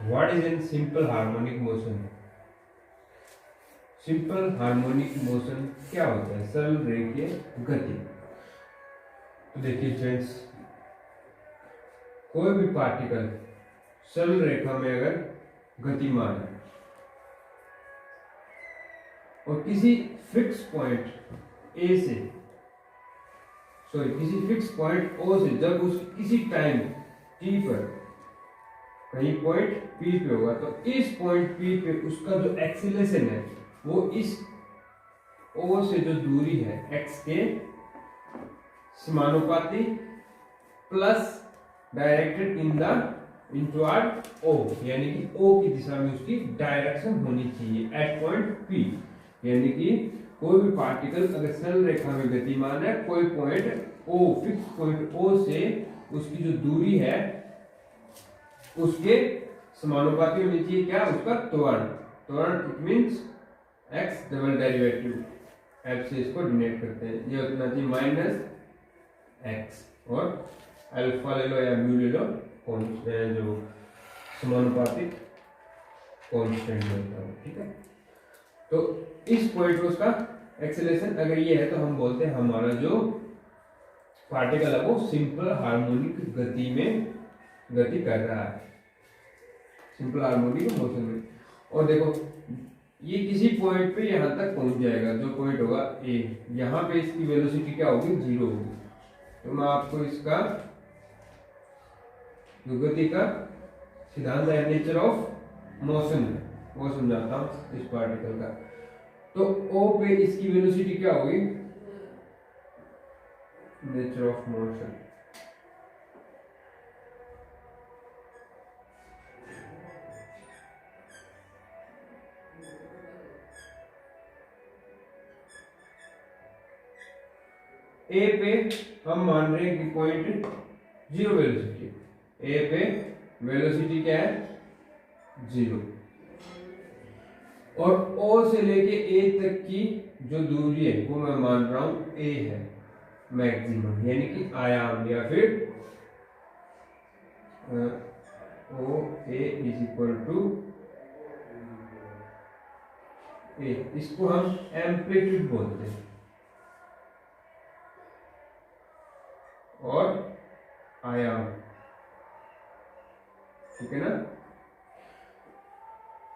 What is in simple harmonic motion? Simple harmonic motion क्या होता है? सरल रेखीय गति। तो देखिए फ्रेंड्स, कोई भी पार्टिकल सरल रेखा में अगर गतिमान है और किसी फिक्स पॉइंट ए से किसी फिक्स पॉइंट ओ से जब उस किसी टाइम टी पर कहीं पॉइंट पी पे होगा, तो इस पॉइंट पी पे उसका जो एक्सीलरेशन है वो इस ओ से जो दूरी है एक्स के समानुपाती प्लस डायरेक्टेड इन द इनटुवर्ड ओ, यानी कि ओ की दिशा में उसकी डायरेक्शन होनी चाहिए एट पॉइंट पी। यानी कि कोई भी पार्टिकल अगर सरल रेखा में गतिमान है, कोई point O, fix point O से उसकी जो दूरी है उसके समानुपाती होनी चाहिए क्या? उसका त्वरण। त्वरण it means x double derivative, F से इसको डिनोट करते हैं। ये उतना चाहिए माइनस एक्स, और अल्फा ले लो या म्यू ले लो, जो समानुपातिक कांस्टेंट होता है। ठीक है, तो इस पॉइंट पर उसका एक्सेलरेशन अगर ये है तो हम बोलते हैं हमारा जो पार्टिकल है वो सिंपल हार्मोनिक गति में गति कर रहा है, सिंपल हार्मोनिक मोशन में। और देखो ये किसी पॉइंट पे यहां तक पहुंच जाएगा, जो पॉइंट होगा ए, यहां पे इसकी वेलोसिटी क्या होगी? 0 होगी। तो मैं आपको इसका गति का सिद्धांत है, नेचर ऑफ मोशन, वो समझाता हूं इस पार्टिकल का। तो ओ पे इसकी वेलोसिटी क्या होगी? नेचर ऑफ मोशन, ए पे हम मान रहे हैं कि पॉइंट 0 वेलोसिटी, ए पे वेलोसिटी क्या है? 0। और ओ से लेके ए तक की जो दूरी है वो मैं मान रहा हूं ए है मैक्सिमम, यानी कि आयाम, या फिर ओ ए इज इक्वल टू ए, इसको हम एम्पलीट्यूड बोलते हैं, और आयाम। ठीक है ना?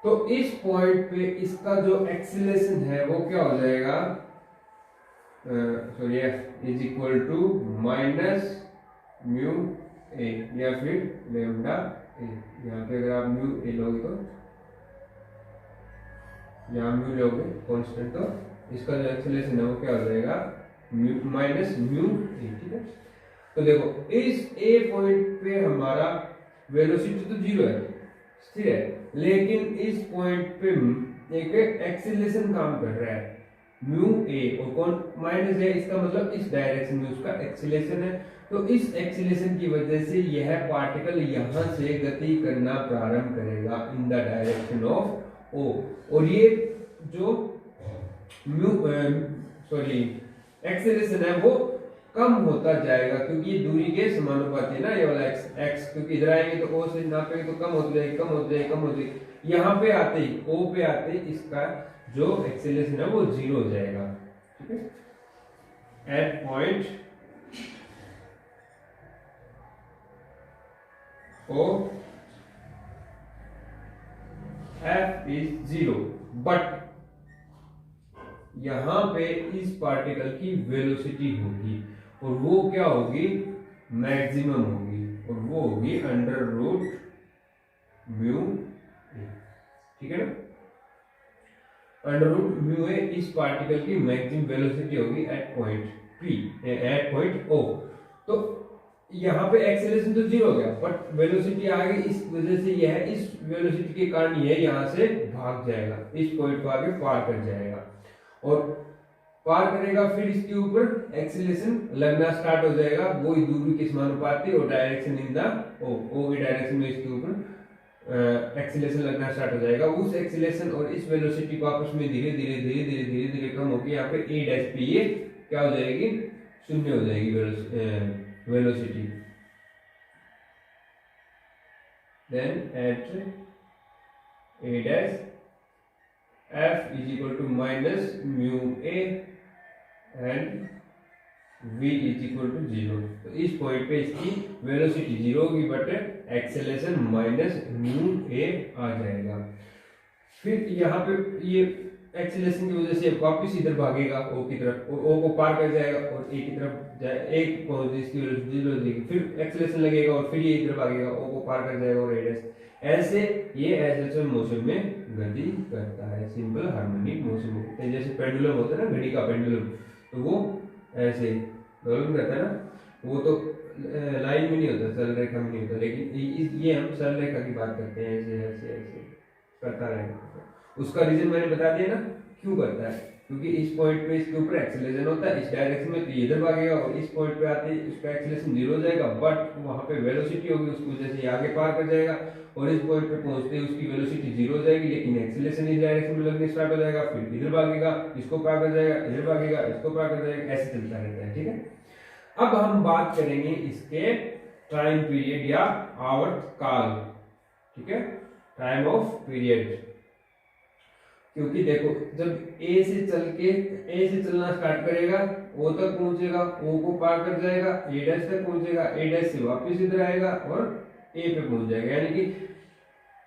तो इस पॉइंट पे इसका जो एक्सीलरेशन है वो क्या हो जाएगा? Sorry, F is equal to minus mu A, या फिर लेमडा ए। यहाँ पे अगर आप म्यू ए लोगे तो यहाँ म्यू लोगे कांस्टेंट, तो इसका जो एक्सीलरेशन है वो क्या हो जाएगा? म्यू माइनस म्यू ए। ठीक है, तो देखो इस ए पॉइंट पे हमारा वेलोसिटी तो 0 है, स्थिर है, लेकिन इस पॉइंट पे एक एक्सीलरेशन काम कर रहा है म्यू ए, और कौन? माइनस है, इसका मतलब इस डायरेक्शन में उसका एक्सीलरेशन है। तो इस एक्सीलरेशन की वजह से यह पार्टिकल यहां से गति करना प्रारंभ करेगा in the direction of O, और ये जो एक्सीलरेशन है वो कम होता जाएगा, क्योंकि ये दूरी के समानुपाती है ना, ये वाला एक्स एक्स, क्योंकि इधर आएंगे तो ओ से नापेंगे तो कम होती जाएगी, कम होती जाएगी, कम होती जाएगी। यहाँ पे आते ही, ओ पे आते ही इसका जो एक्सीलरेशन है वो 0 हो जाएगा। ठीक है, at point O F is 0, but यहां पे इस पार्टिकल की वेलोसिटी होगी, और वो क्या होगी? मैक्सिमम होगी, और वो होगी अंडर रूट म्यू ए। ठीक है ना? अंडर रूट म्यू ए इस पार्टिकल की मैक्सिमम वेलोसिटी होगी at point P, at point O. तो यहाँ पे एक्सेलरेशन तो 0 हो गया, बट वेलोसिटी आ गई, इस वजह से यह इस वेलोसिटी के कारण यह यहाँ से भाग जाएगा, इस पॉइंट को आगे पार कर जाएगा, और पार करेगा, फिर इसके ऊपर एक्सीलरेशन लगना स्टार्ट हो जाएगा, वो दूरी के समानुपाती, और डायरेक्शन इन द ओ की डायरेक्शन में इसके ऊपर एक्सीलरेशन लगना स्टार्ट हो जाएगा। उस एक्सीलरेशन और इस वेलोसिटी को आपस में धीरे धीरे धीरे धीरे धीरे धीरे कम होकर यहाँ पे ए डैश पे ये क्या हो जाएगी? 0 हो जाएगी velocity. Then at A dash F is equal to minus mu A and v is equal to 0। तो इस पॉइंट पे इसकी वेलोसिटी 0 होगी but acceleration minus mu A आ जाएगा। फिर यहाँ पे ये एक्सेलरेशन की वजह से वापस इधर भागेगा ओ की तरफ, ओ को पार कर जाएगा और ए की तरफ जाए, एक पहुंच इसकी वेलोसिटी 0 हो जाएगी, फिर एक्सेलरेशन लगेगा और फिर ये इधर भागेगा, ओ को पार कर जाएगा और ए ऐसे ये एसएचएम मोशन में गति करता है। सिंपल हार्मोनिक मोशन में जैसे पेंडुलम होता है ना, घड़ी का पेंडुलम, तो वो ऐसे दोलन करता है ना, वो तो लाइन में नहीं होता, सरल रेखा में नहीं होता, लेकिन ये हम सरल रेखा की बात करते हैं, ऐसे ऐसे ऐसे करता रहेगा। उसका रीजन मैंने बता दिया ना क्यों करता है, क्योंकि इस पॉइंट पे इसके ऊपर एक्सेलरेशन होता है इस डायरेक्शन में, तो ये इधर भागेगा और इस पॉइंट पे आते ही उसका एक्सेलरेशन 0 हो जाएगा, बट वहां पे वेलोसिटी होगी, उसकी वजह से ये आगे पार कर जाएगा और इस पॉइंट पे पहुंचते ही उसकी वेलोसिटी 0 हो जाएगी, लेकिन एक्सेलरेशन इस डायरेक्शन में लगने स्टार्ट हो जाएगा, फिर इधर भागेगा, इसको पार कर जाएगा, इधर भागेगा, इसको पार कर जाएगा, ऐसे चलता रहता है। ठीक है, अब हम बात करेंगे इसके टाइम पीरियड या आवर्तकाल। ठीक है, टाइम ऑफ पीरियड, क्योंकि देखो जब ए से चलना स्टार्ट करेगा, ओ तक पहुंचेगा, ओ को पार कर जाएगा, ए डैश तक पहुंचेगा, ए डैश से वापस इधर आएगा और ए पे पहुंच जाएगा, यानी कि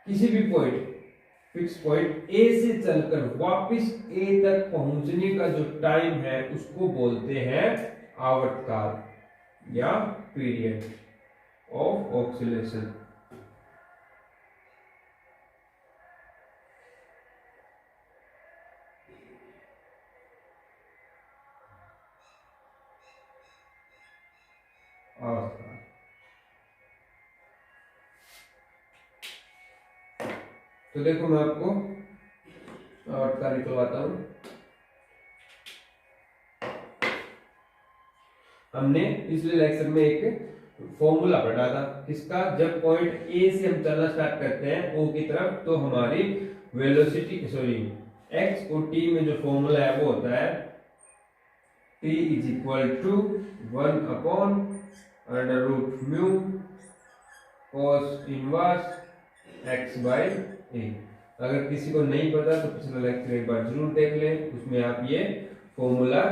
किसी भी पॉइंट फिक्स पॉइंट ए से चलकर वापस ए तक पहुंचने का जो टाइम है उसको बोलते हैं आवर्तकाल या पीरियड ऑफ ऑक्सीलेशन। तो देखो मैं आपको आवर्तकाल निकलवाता हूं। हमने पिछले लेक्चर में एक फॉर्मूला पढ़ा था किसका, जब पॉइंट ए से हम चलना स्टार्ट करते हैं ओ की तरफ, तो हमारी वेलोसिटी एक्स और टी में जो फॉर्मूला है वो होता है t is equal to 1 upon under root mu cos inverse X by A. अगर किसी को नहीं पता तो पिछला लेक्चर एक बार जरूर देख लें, उसमें आप ये फॉर्मूला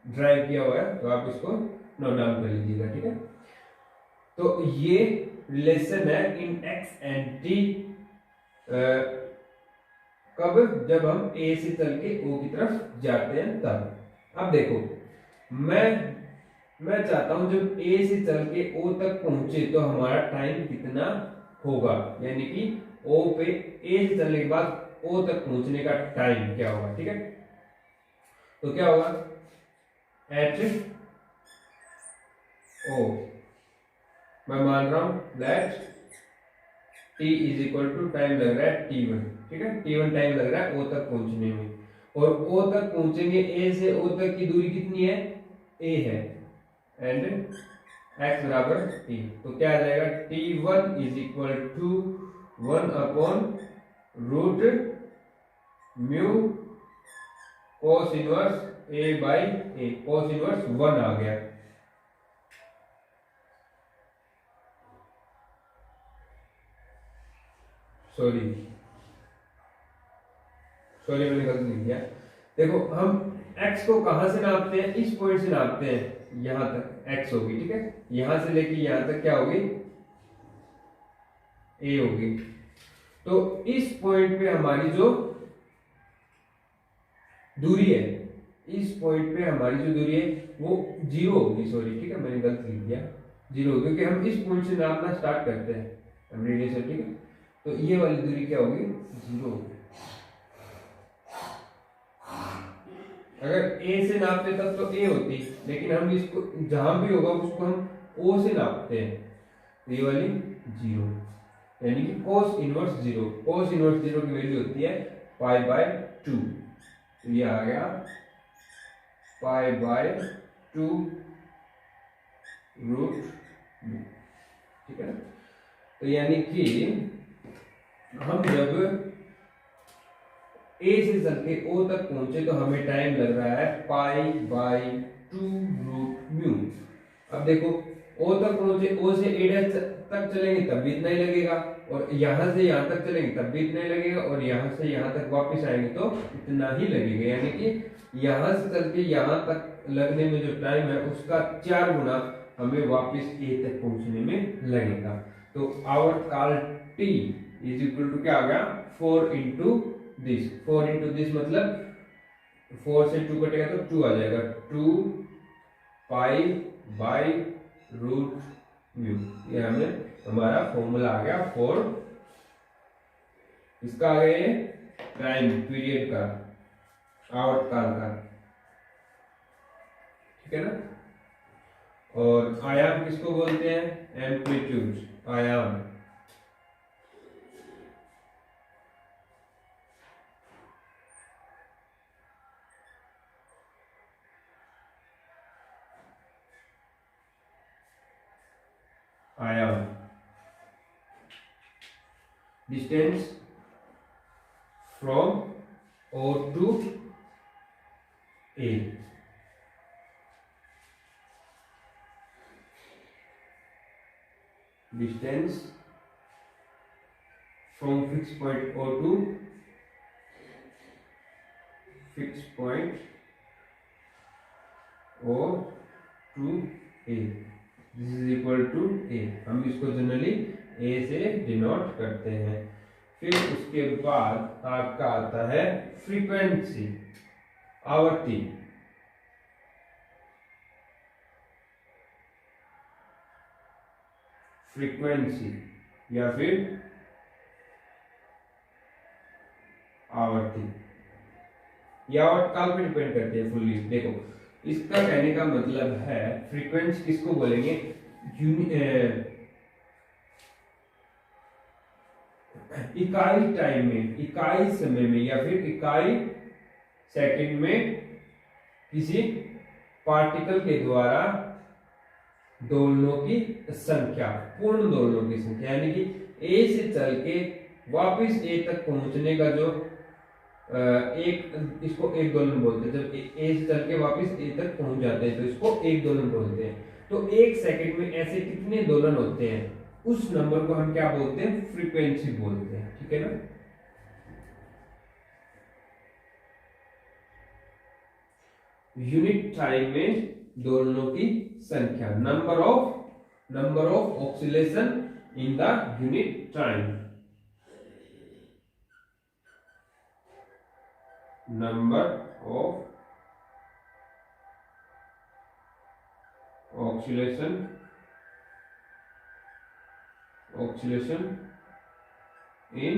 ड्राइव किया हुआ है, तो आप इसको नोट डाउन कर लीजिएगा। ठीक है, तो ये रिलेशन है इन एक्स एंड टी, कब, जब हम ए से चल के ओ की तरफ जाते हैं तब। अब देखो मैं चाहता हूं जब ए से चल के ओ तक पहुंचे तो हमारा टाइम कितना होगा, यानी कि ओ पे ए से चलने के बाद ओ तक पहुंचने का टाइम क्या होगा। ठीक है, तो क्या होगा, एट ओ मैं मान रहा हूं that t is equal to time लग रहा है t1। ठीक है, t1 टाइम लग रहा है ओ तक पहुंचने में, और ओ तक पहुंचेंगे, ए से ओ तक की दूरी कितनी है, a है, एंड x बराबर t, तो क्या आ जाएगा, t1 is equal to 1 upon root mu cos inverse a by a, cos inverse 1 आ गया। सॉरी मैंने गलत लिख दिया। देखो हम x को कहां से नापते हैं, इस पॉइंट से नापते हैं, यहां तक x होगी। ठीक है, यहां से लेके यहां तक क्या होगी, a होगी। तो इस पॉइंट पे हमारी जो दूरी है, इस पॉइंट पे हमारी जो दूरी है वो 0 होगी। सॉरी, ठीक है मैंने गलत लिख दिया, 0 होगी, क्योंकि हम इस पॉइंट से नापना स्टार्ट करते हैं रेडियस। ठीक है, तो ये वाली दूरी क्या होगी, 0 होगी। अगर a से नापते तब तो a होती, लेकिन हम इसको जहां भी होगा उसको हम o से नापते हैं, तो ये वाली 0, यानी कि cos इनवर्स 0। cos इनवर्स 0 की वैल्यू होती है पाई बाय 2, तो ये आ गया पाई बाय 2 रूट। ठीक है, तो यानी कि हम जब ए से चल के ओ तक पहुंचे तो हमें टाइम लग रहा है पाई बाई 2 रूट म्यू। अब देखो ओ तक पहुंचे, ओ से ए डैश तक चलेंगे तब भी इतना ही लगेगा, और यहाँ से यहाँ तक चलेंगे तब भी इतना ही लगेगा, और यहाँ से यहाँ तक वापस आएंगे तो इतना ही लगेगा। यानी कि यहाँ से चल के यहाँ तक लगने में जो टाइम है उसका 4 गुना हमें वापस ए तक पहुंचने में लगेगा। तो our call T is equal to क्या आ गया 4 इंटू दिस। 4 इंटू दिस मतलब 4 से 2 कटेगा तो 2 आ जाएगा, 2 पाई बाई रूट म्यू। ये हमें हमारा फॉर्मूला आ गया 4, इसका आ गया टाइम पीरियड का, आवर्त काल का, ठीक है ना। और आयाम किसको बोलते हैं, एम्पलीट्यूड, आयाम। आयाम distance from O to A। Distance from fix point O to fix point O to A, this is equal to A। हम इसको जनरली A से डिनोट करते हैं। फिर उसके बाद आपका आता है फ्रीक्वेंसी, आवृत्ति। फ्रीक्वेंसी या फिर आवर्ती, यह आवर्त काल पे डिपेंड करती है फुल्ली। देखो इसका कहने का मतलब है फ्रीक्वेंसी किसको बोलेंगे, इकाई टाइम में, इकाई समय में या फिर इकाई सेकंड में किसी पार्टिकल के द्वारा दोलनों की संख्या, पूर्ण दोलनों की संख्या। यानी कि ए से चल के वापस ए तक पहुंचने का जो एक, इसको एक दोलन बोलते हैं। जब ए से चल के वापस ए तक पहुंच जाते हैं तो इसको एक दोलन बोलते हैं। तो एक सेकंड में ऐसे कितने दोलन होते हैं, उस नंबर को हम क्या बोलते हैं, फ्रीक्वेंसी बोलते हैं, ठीक है ना। यूनिट टाइम में दोलनों की संख्या, number of oscillation in the unit time, number of oscillation in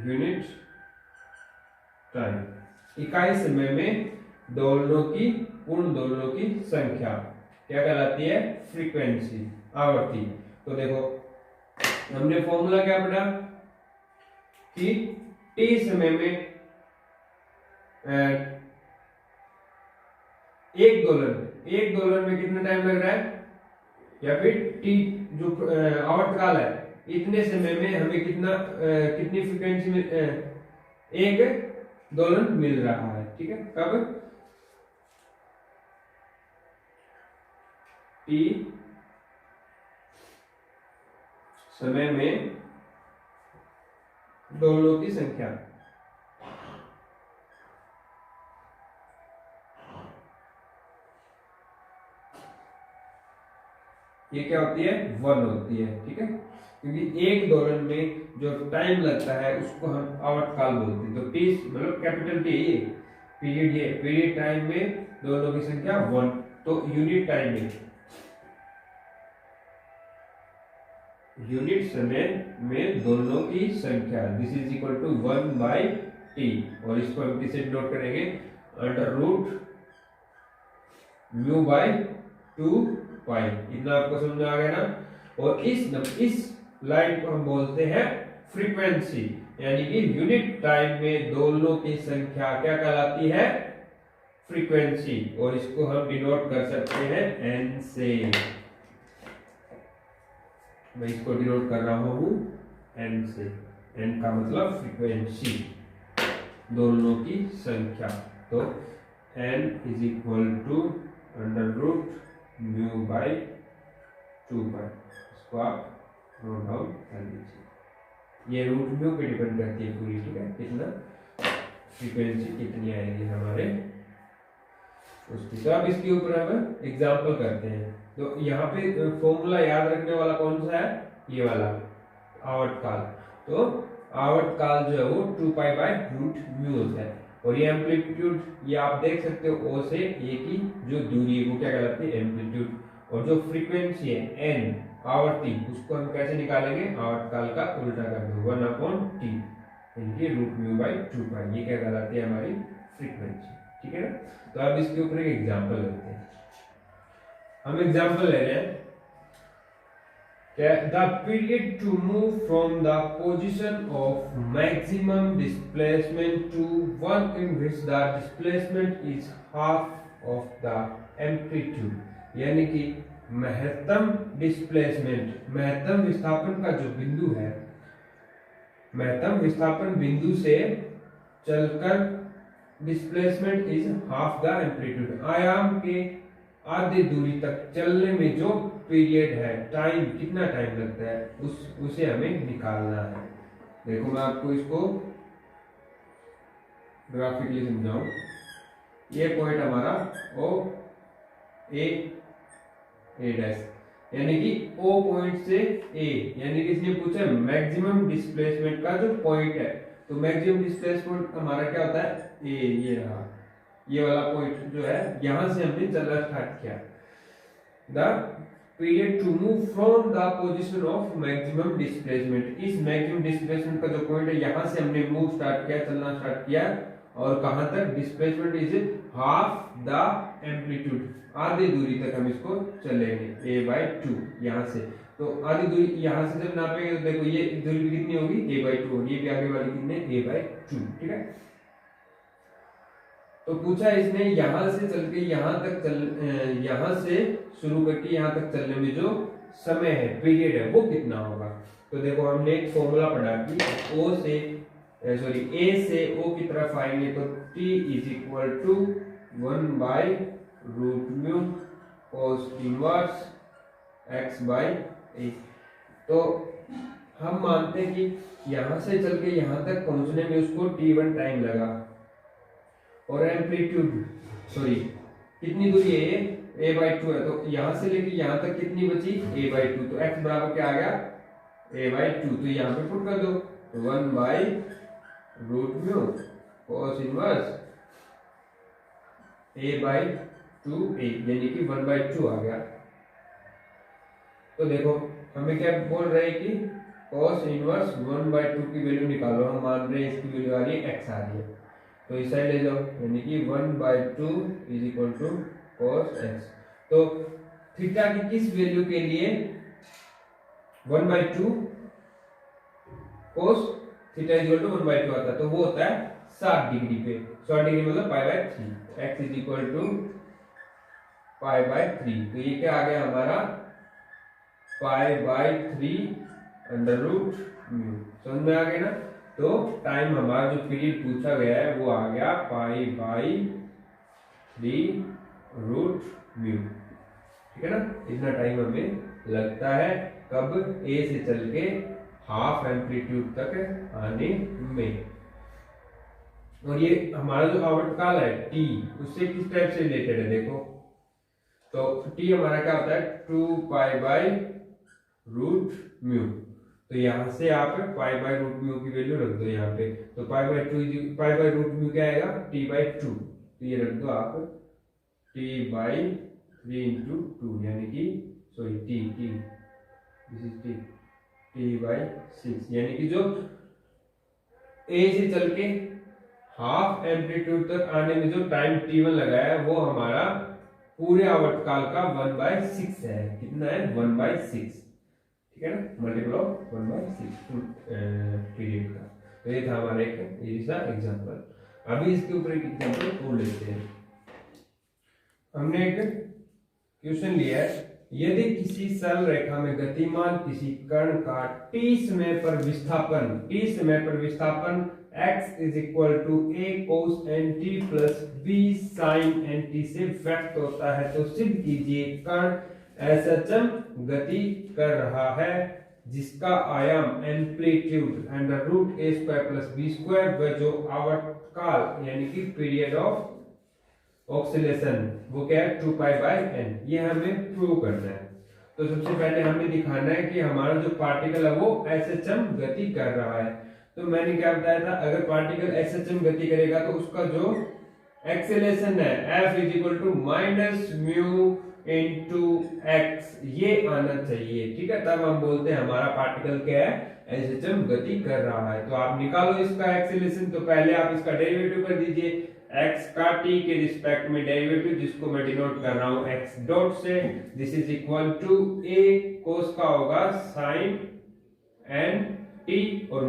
unit time, इकाई समय में दोलनों की, पूर्ण दोलनों की संख्या क्या कहलाती है, फ्रीक्वेंसी, आवृत्ति। तो देखो हमने फॉर्मूला क्या पढ़ा कि टी समय में एक दोलन में कितना टाइम लग रहा है, या फिर टी जो आवर्तकाल है, इतने समय में हमें कितनी फ्रीक्वेंसी में एक दोलन मिल रहा है, ठीक है। कब, टी समय में दोलनों की संख्या, ये क्या होती है, 1 होती है, ठीक है। क्योंकि एक दोलन में जो टाइम लगता है उसको हम आवर्तकाल बोलते हैं। तो टी मतलब कैपिटल टी, पीरियड, ये पीरियड टाइम में दोलनों की संख्या 1। तो यूनिट टाइम में, यूनिट समय में दोलनों की संख्या, this is equal to 1/t। और इसको हम किसे डिनोट करेंगे, अंडर रूट म्यू बाय 2 पाई। इतना आपको समझ आ गया ना। और इस लाइन को हम बोलते हैं फ्रीक्वेंसी, यानी कि यूनिट टाइम में दोलनों की संख्या क्या कहलाती है, फ्रीक्वेंसी। और इसको हम डिनोट कर सकते हैं n से, मैं इसको डिनोट कर रहा हूं n से। n का मतलब फ्रीक्वेंसी, दोलनों की संख्या। तो n is equal to under root mu by 2 pi. इसको आप नोट डाउन कर लीजिए। ये रूट म्यू पे डिपेंड करती है पूरी, ठीक है, कितना फ्रीक्वेंसी कितनी आएगी हमारे उसकी। तो अब इसके ऊपर हम एग्जांपल करते हैं। तो यहाँ पे फॉर्मूला याद रखने वाला कौन सा है, ये वाला आवर्तकाल। तो आवर्तकाल जो है वो 2 पाई बाय रूट म्यू है। और ये एम्पलीट्यूड ये आप देख सकते हो, ओ से ए की जो दूरी है वो क्या कहलाती है, एम्पलीट्यूड। और जो फ्रीक्वेंसी है एन आवर्ती, उसको हम कैसे निकालेंगे, आवर्तकाल का उल्टा कर दो 1/t इनकी रूट म्यू बाई 2 पाई, ये क्या कहलाती है हमारी फ्रीक्वेंसी, ठीक है ना। तो अब इसके ऊपर एक एग्जांपल लेते हैं। हम एग्जांपल ले रहे हैं the period to move from the position of maximum displacement to one in which the displacement is half of the amplitude, यानी कि महत्तम डिस्प्लेसमेंट, महत्तम विस्थापन का जो बिंदु है, महत्तम विस्थापन बिंदु से चलकर displacement is half the amplitude, आयाम के आधे दूरी तक चलने में जो पीरियड है, टाइम कितना टाइम लगता है, उसे हमें निकालना है। देखो मैं आपको इसको ग्राफिकली समझाऊं। ये पॉइंट हमारा ओ ए डैश, यानी कि ओ पॉइंट से ए, यानी कि इसने पूछा मैक्सिमम डिस्प्लेसमेंट का जो पॉइंट है। तो मैक्सिमम डिस्प्लेसमेंट हमारा क्या होता है, ए, ये रहा, ये वाला पॉइंट जो है, यहां से हमने चलना स्टार्ट किया। The period to move from the position of maximum displacement, इस मैक्सिमम डिस्प्लेसमेंट का जो पॉइंट है, यहां से हमने मूव स्टार्ट किया, चलना स्टार्ट किया, और कहां तक, displacement is half the amplitude, आधी दूरी तक हम इसको चलेंगे, a/2 यहां से। तो आधी दूरी यहां से जब नापेंगे तो देखो ये दूरी कितनी होगी, a/2 होगी, ये भी आगे वाली कितनी, a/2, ठीक है। तो पूछा इसने यहां से चल के यहां तक यहां से शुरू करके यहां तक चलने में जो समय है, पीरियड है, वो कितना होगा। तो देखो हमने एक फॉर्मूला पढ़ा कि ए से ओ की तरफ आएंगे तो t = 1/√μ cos इनवर्स x/a। तो हम मानते हैं कि यहां से चल के यहां तक पहुंचने में उसको t1 टाइम लगा, और एम्पलीट्यूड कितनी दूरी है, ये a/2 है। तो यहां से लेके यहां तक कितनी बची, a/2। तो x बराबर क्या आ गया, a/2। तो यहां पे पुट कर दो, 1/√μ cos इनवर्स a/2a, यानी कि 1/2 आ गया। तो देखो हमें क्या बोल रहे हैं कि cos इनवर्स 1/2 की वैल्यू निकालो। हम मान रहे हैं इसकी वैल्यू आ रही है x आ रही है, तो इस साइड ले जाओ, यानी कि 1/2 = cos x। तो थीटा की किस वैल्यू के लिए 1/2 cos थीटा = 1/2 आता है, तो वो होता है 60 डिग्री पे। 60 डिग्री मतलब π/3, x = π/3। तो ये क्या आ गया हमारा, π/3 √μ। समझ में आ गया ना। तो टाइम हमारा जो पीरियड पूछा गया है वो आ गया π/3 √μ, ठीक है ना। इतना टाइम हमें लगता है कब, ए से चल के हाफ एम्पलीट्यूड तक आने में। और ये हमारा जो आवर्तकाल है टी, उससे किस टाइप से रिलेटेड है देखो। तो टी हमारा क्या होता है, 2 π/√μ। तो यहां से आप π/√μ की वैल्यू रख दो यहाँ पे। तो π/√μ क्या आएगा, t/2। तो ये रख दो आप t/3 × 2, यानी कि t/6, यानी कि जो ए से चल के हाफ एम्पलीट्यूड तक आने में जो टाइम t1 लगाया है, वो हमारा पूरे आवर्तकाल का 1/6 है। कितना है, 1/6, ठीक है ना, मल्टीपल ऑफ 1/6 पीरियड का। तो ये था हमारा एक एग्जांपल। अभी इसके ऊपर एक एग्जांपल और लेते हैं। हमने एक क्वेश्चन लिया है, यदि किसी सरल रेखा में गतिमान किसी कण का t समय पर विस्थापन x = a cos nt plus b sin nt से व्यक्त होता है, तो सिद्ध कीजिए कण असंचम गति कर रहा है जिसका आयाम amplitude under root A square plus B square व जो आवर्तकाल यानी कि पीरियड ऑफ ऑक्सीलेशन वो क्या है 2π/n, ये हमें प्रूव करना है। तो सबसे पहले हमें दिखाना है कि हमारा जो पार्टिकल है वो SHM गति कर रहा है। तो मैंने क्या बताया था, अगर पार्टिकल SHM गति करेगा तो उसका जो एक्सेलेरेशन है F = -μ × x, ये आना चाहिए, ठीक है। तब हम बोलते हैं हमारा पार्टिकल क्या है SHM गति कर रहा है। तो आप निकालो इसका एक्सेलेरेशन। तो पहले आप इसका डेरिवेटिव कर दीजिए, x का t के रिस्पेक्ट में डेरिवेटिव, जिसको मैं डिनोट कर रहा हूं x डॉट से। This is equal to a cos का होगा sin n t, और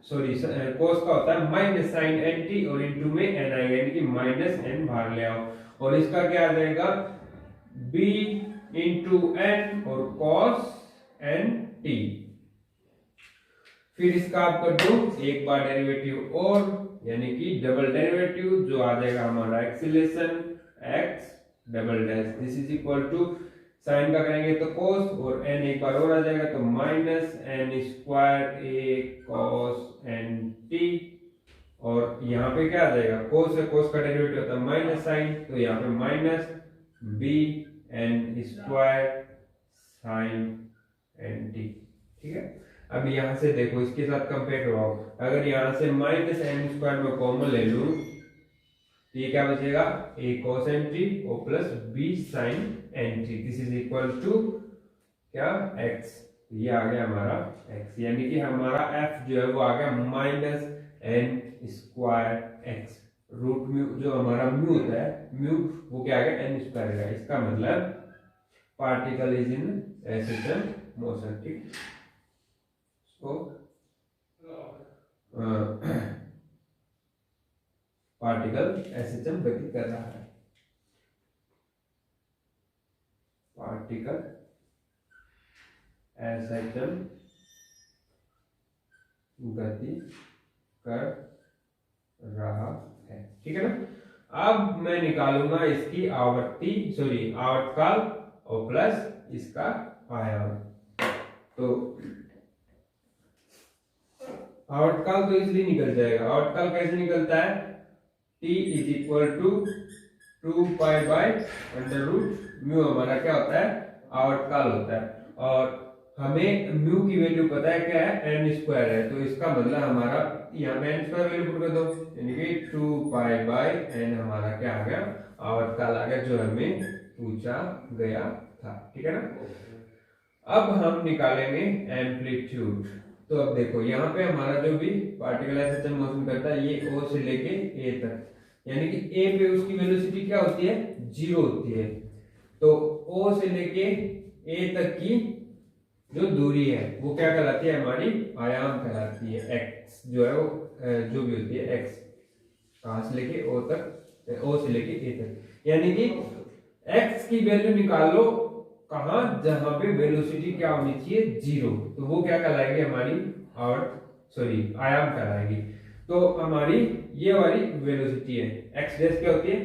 सॉरी cos का होता है माइनस sin n t, और इनटू में n आएगा यानी कि -n बाहर ले आओ, और इसका क्या आ जाएगा b इंटू n और cos n t। फिर इसका आप कर दो एक बार डेरिवेटिव और, यानी कि डबल डेरिवेटिव, जो आ जाएगा हमारा acceleration x double dash. This is equal to sine का करेंगे तो cos, और n एक बार और आ जाएगा तो -n² a cos n t, और यहाँ पे क्या आ जाएगा cos है, cos का डेरिवेटिव होता है माइनस साइन, तो यहाँ पे माइनस bn² sin nt, ठीक है। अब यहाँ से देखो, इसके साथ कंपेयर करवाओ, अगर यहाँ से -n² में कॉमन ले लूं तो ये क्या बचेगा a cos nt और plus b sin nt। This is equal to क्या x, ये आ गया हमारा x, यानी कि हमारा f जो है वो आ गया -n² x। रूट म्यू जो हमारा म्यू होता है, म्यू वो क्या आ गया n² का। इसका मतलब particle is in SHM motion, ठीक। तो पार्टिकल SHM गति कर रहा है, पार्टिकल SHM गति कर रहा है, ठीक है ना। अब मैं निकालूंगा इसकी आवर्तकाल और प्लस इसका आयाम। तो आवर्तकाल तो इसलिए निकल जाएगा, आवर्तकाल कैसे निकलता है, t = 2π/√μ हमारा क्या होता है आवर्तकाल होता है, और हमें म्यू की वैल्यू पता है क्या है n² है। तो इसका मतलब हमारा यहाँ पे n² वैल्यू पुट कर दो, यानी कि 2π/n हमारा क्या आ गया आवर्तकाल आ गया, जो हमें पूछा गया था, ठीक है ना। अब हम निकालेंगे एम्पलीट्यूड। तो अब देखो यहाँ पे हमारा जो भी पार्टिकल SHM मोशन करता है, ये O से लेके A तक, यानी कि A पे उसकी वेलोसिटी क्या होती है 0 होती है। तो O से लेके A तक की जो दूरी है वो क्या कहलाती है, हमारी आयाम कहलाती है। x जो है वो जो भी होती है x, कहां से लेके O तक, O से लेके A तक, यानी कि x की वैल्यू निकाल लो कहां, जहां पे वेलोसिटी क्या होनी चाहिए 0, तो वो क्या कहलाएगी हमारी आयाम कहलाएगी। तो हमारी ये वाली वेलोसिटी है, x डैश क्या होती है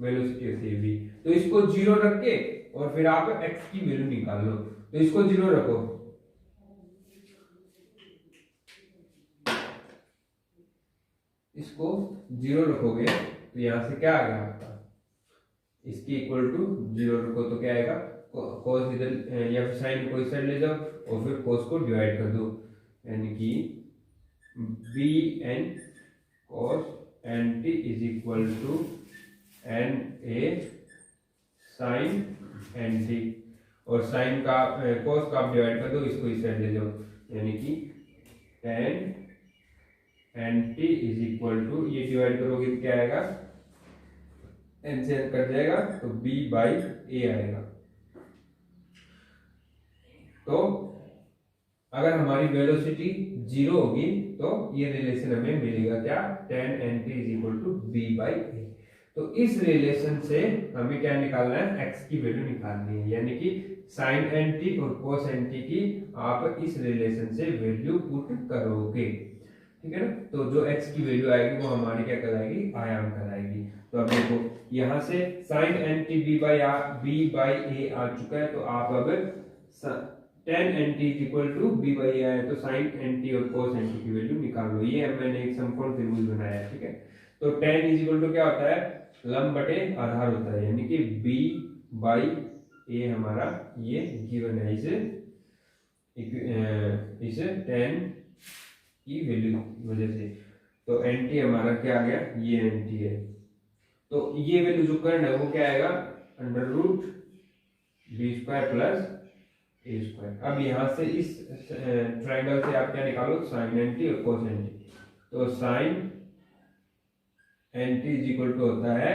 वेलोसिटी होती है v। तो इसको 0 रख के और फिर आप x की वैल्यू निकाल लो। तो इसको 0 रखो, इसको 0 रखोगे तो यहां से क्या आ गया आपका, इसकी इक्वल टू 0 रखो तो क्या आएगा, cos इधर या फिर साइन को इस साइड ले जाओ और फिर cos को डिवाइड कर दो, यानी कि bn cos nt = na sin nt, और साइन का cos का आप डिवाइड कर दो, इसको इस साइड ले जाओ, यानी कि tan nt = ये डिवाइड करोगे तो क्या आएगा, n से कट जाएगा तो b/a आएगा। तो अगर हमारी वेलोसिटी 0 होगी तो ये रिलेशन हमें मिलेगा क्या, tan nt = b/a। तो इस रिलेशन से हमें क्या निकालना है, x की वैल्यू निकालनी है, यानी कि sin nt और cos nt की आप इस रिलेशन से वैल्यू पुट करोगे, ठीक है ना। तो जो x की वैल्यू आएगी वो हमारी क्या कहलाएगी, आयाम कहलाएगी। तो अब देखो यहाँ से sin nt b/a आ चुका है, तो आप अब tan nt is equal to b by a है, तो sin nt और cos nt की वैल्यू निकाल लो। ये मैंने एक समकोण त्रिभुज बनाया है, ठीक है। तो tan इज इक्वल टू क्या होता है, लंब बटे आधार होता है, यानी कि b बाई a हमारा ये गिवन है। इसे tan की वैल्यू की वजह से, तो nt हमारा क्या आ गया, ये nt है। तो ये वैल्यू जो कर्ण है वो क्या आएगा, under root B square plus A square. अब यहाँ से इस ट्राइंगल से आप क्या निकालो, साइन एंटी और कोस एंटी। तो sine N T is equal to होता है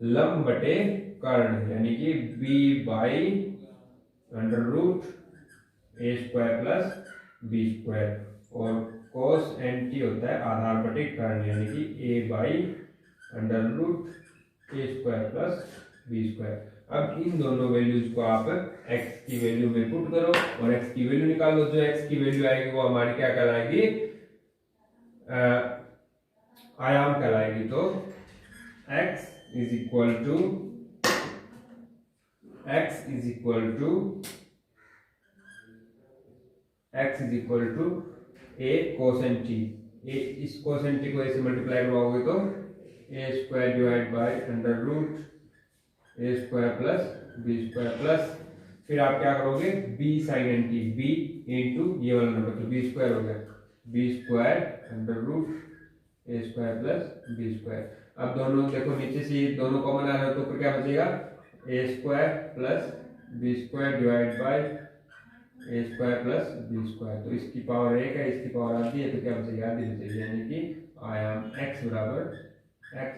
लंब बटे कर्ण, यानी कि B by under root A square plus B square, और कोस एंटी होता है आधार बटे कर्ण, यानी कि A by under root A square plus B square. अब इन दोनों वैल्यूज को आप x की वैल्यू में पुट करो और x की वैल्यू निकालो। जो x की वैल्यू आएगी वो हमारी क्या कहलाएगी, आयाम कहलाएगी। तो x is equal to a cos NT t। इस कोसेंट t को ऐसे मल्टीप्लाई करवाओगे तो a square divide by under root A square plus B square plus, फिर आप क्या करोगे, B sine N T, B into ये वाला नंबर, तो बी स्क्वायर हो गया, B square under root A square plus B square. अब दोनों देखो नीचे से दोनों कॉमन आ रहे हो, तो फिर क्या बचेगा, A square plus B square divide by A square plus B square. तो इसकी पावर एक है, इसकी पावर आधी है, तो क्या बचेगा, आधी बचेगी, यानी कि आयाम x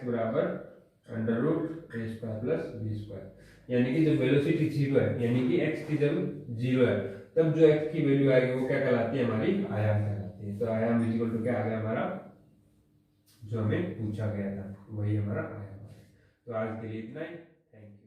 बराबर under root A square plus B square. यानी कि जब वेलोसिटी जीरो है, यानी कि x की जब जीरो है, तब जो x की वैल्यू आएगी वो क्या कहलाती है, हमारी आयाम कहलाती है। तो आयाम इज इक्वल टू क्या आ गया हमारा, जो हमें पूछा गया था वही हमारा आयाम है। तो आज के लिए इतना ही, थैंक यू।